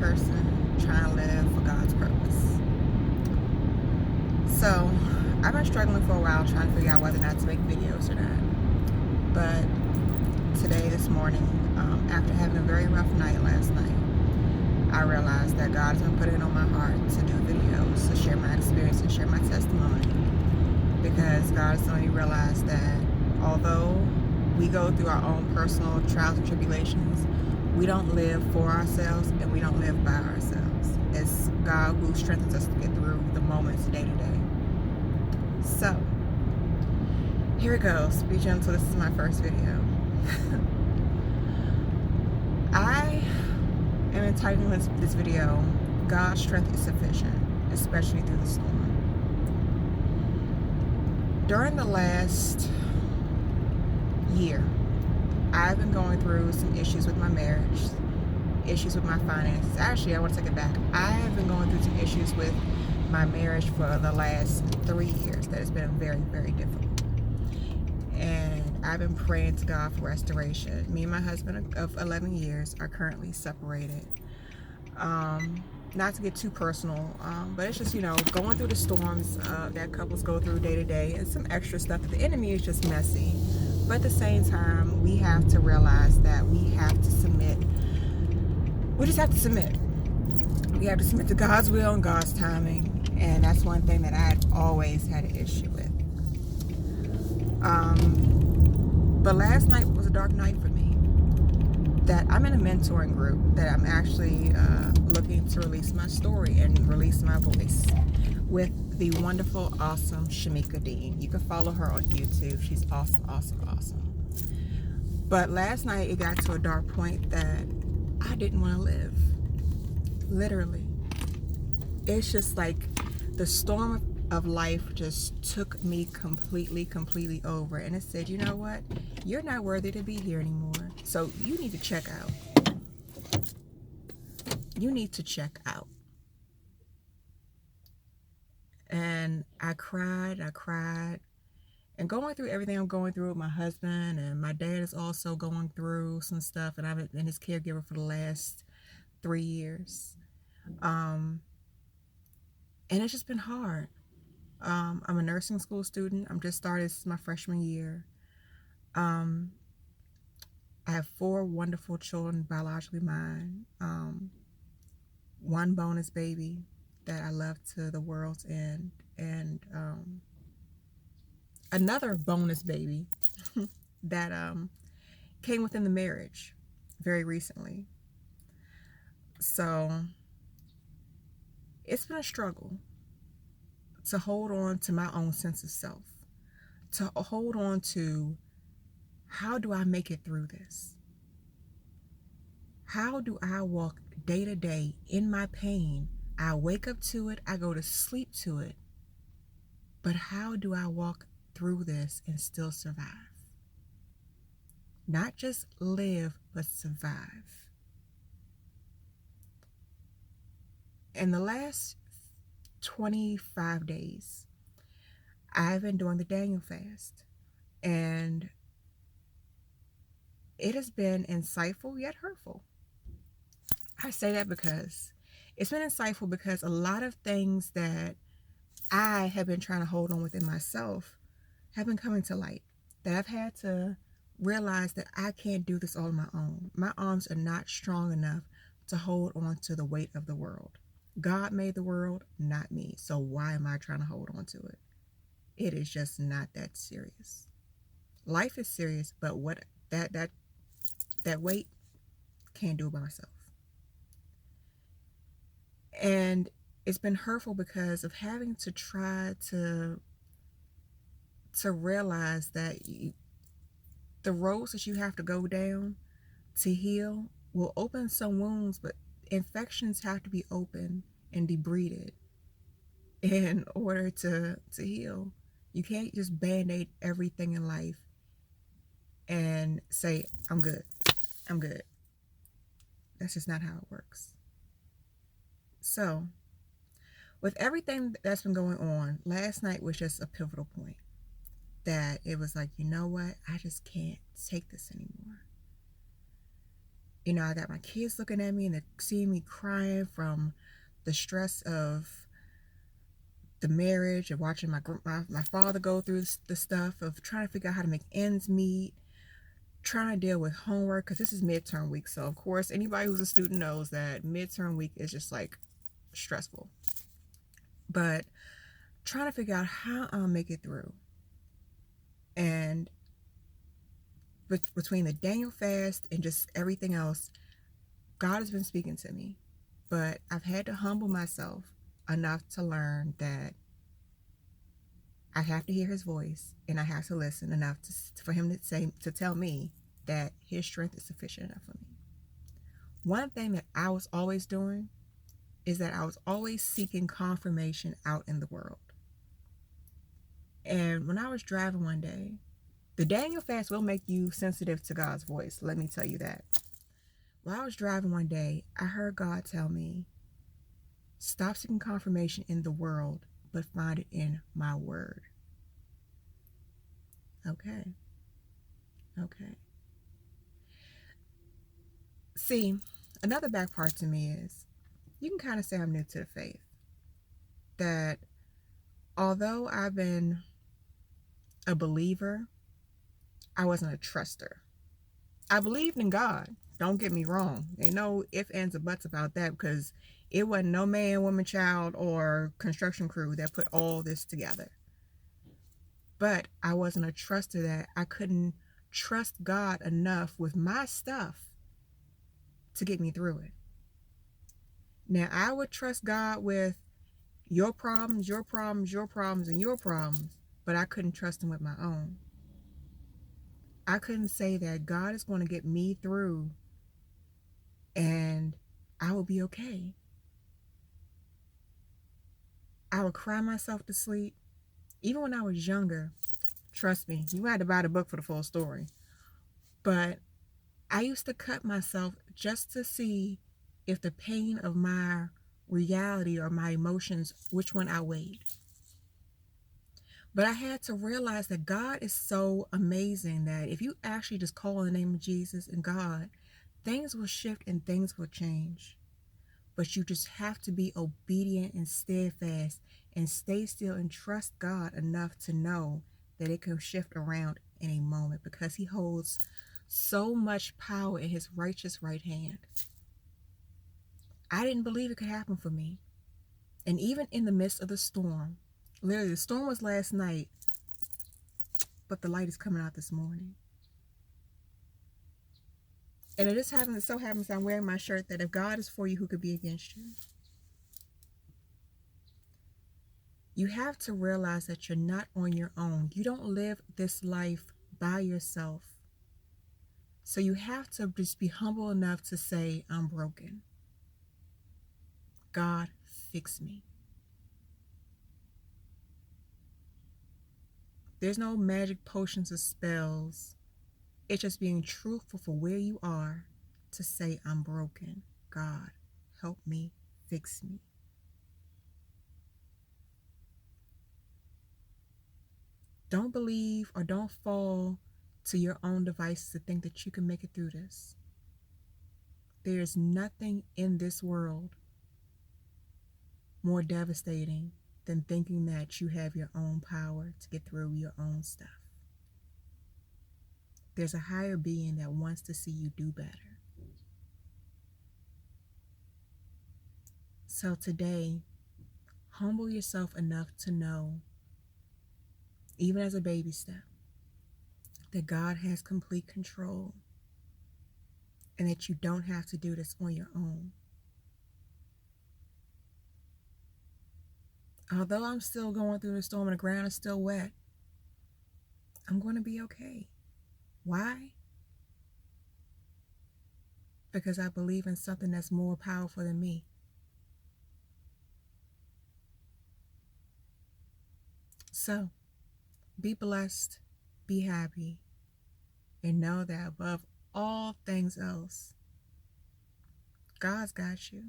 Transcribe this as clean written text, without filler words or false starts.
person trying to live for God's purpose. So, I've been struggling for a while trying to figure out whether or not to make videos or not. But this morning, after having a very rough night last night, I realized that God has been putting it on my heart to do videos, to share my experience and share my testimony. Because God has made me realize that although we go through our own personal trials and tribulations, we don't live for ourselves and we don't live by ourselves. It's God who strengthens us to get through the moments day to day. So, here it goes. Be gentle, this is my first video. I am entitling this video, God's strength is sufficient, especially through the storm. During the last year, I've been going through some issues with my marriage, issues with my finances. Actually, I want to take it back. I have been going through some issues with my marriage for the last 3 years that has been very, very difficult. And I've been praying to God for restoration. Me and my husband of 11 years are currently separated. Not to get too personal, but it's just, going through the storms that couples go through day to day, and some extra stuff that the enemy is just messy. But at the same time, we have to realize that we have to submit. We just have to submit. We have to submit to God's will and God's timing. And that's one thing that I had always had an issue with. But last night was a dark night for me. That I'm in a mentoring group that I'm actually looking to release my story and release my voice with the wonderful, awesome Shamika Dean. You can follow her on YouTube. She's awesome, awesome, awesome. But last night it got to a dark point that I didn't want to live. Literally. It's just like the storm of life just took me completely over, and it said, you know what, you're not worthy to be here anymore, so you need to check out. And I cried, and going through everything I'm going through with my husband, and my dad is also going through some stuff, and I've been his caregiver for the last 3 years, and it's just been hard. I'm a nursing school student. I'm just started. This is my freshman year. I have 4 wonderful children, biologically mine. 1 bonus baby that I love to the world's end, and another bonus baby that came within the marriage very recently. So it's been a struggle to hold on to my own sense of self, to hold on to how do I make it through this? How do I walk day to day in my pain? I wake up to it, I go to sleep to it, but how do I walk through this and still survive? Not just live, but survive. In the last 25 days, I've been doing the Daniel fast, and it has been insightful yet hurtful. I say that because it's been insightful because a lot of things that I have been trying to hold on within myself have been coming to light, that I've had to realize that I can't do this all on my own. My arms are not strong enough to hold on to the weight of the world. God made the world, not me. So why am I trying to hold on to it? It is just not that serious. Life is serious, but what that weight can't do by myself. And it's been hurtful because of having to try to realize that the roads that you have to go down to heal will open some wounds, but infections have to be open and debrided in order to heal. You can't just band-aid everything in life and say, I'm good. That's just not how it works. So, with everything that's been going on, last night was just a pivotal point. That it was like, you know what? I just can't take this anymore. I got my kids looking at me and they're seeing me crying from the stress of the marriage and watching my father go through the stuff of trying to figure out how to make ends meet, trying to deal with homework because this is midterm week. So of course, anybody who's a student knows that midterm week is just like stressful. But trying to figure out how I'll make it through. And between the Daniel fast and just everything else, God has been speaking to me. But I've had to humble myself enough to learn that I have to hear his voice and I have to listen enough for him to tell me that his strength is sufficient enough for me. One thing that I was always doing is that I was always seeking confirmation out in the world. And when I was driving one day, the Daniel fast will make you sensitive to God's voice. Let me tell you that. While I was driving one day, I heard God tell me, stop seeking confirmation in the world, but find it in my word. Okay. See, another back part to me is, you can kind of say I'm new to the faith. That although I've been a believer, I wasn't a truster. I believed in God. Don't get me wrong. Ain't no ifs, ands, or buts about that, because it wasn't no man, woman, child, or construction crew that put all this together. But I wasn't a truster, that I couldn't trust God enough with my stuff to get me through it. Now, I would trust God with your problems, your problems, your problems, and your problems, but I couldn't trust him with my own. I couldn't say that God is going to get me through and I will be okay. I would cry myself to sleep. Even when I was younger, trust me, you had to buy the book for the full story. But I used to cut myself just to see if the pain of my reality or my emotions, which one outweighed. But I had to realize that God is so amazing that if you actually just call on the name of Jesus and God, things will shift and things will change. But you just have to be obedient and steadfast and stay still and trust God enough to know that it can shift around in a moment, because he holds so much power in his righteous right hand. I didn't believe it could happen for me. And even in the midst of the storm, literally the storm was last night, but the light is coming out this morning. And it so happens I'm wearing my shirt that if God is for you, who could be against you? You have to realize that you're not on your own. You don't live this life by yourself. So you have to just be humble enough to say, I'm broken. God, fix me. There's no magic potions or spells. It's just being truthful for where you are to say, I'm broken. God, help me, fix me. Don't believe or don't fall to your own devices to think that you can make it through this. There is nothing in this world more devastating than thinking that you have your own power to get through your own stuff. There's a higher being that wants to see you do better. So today, humble yourself enough to know, even as a baby step, that God has complete control and that you don't have to do this on your own. Although I'm still going through the storm and the ground is still wet, I'm going to be okay. Why? Because I believe in something that's more powerful than me. So, be blessed, be happy, and know that above all things else, God's got you.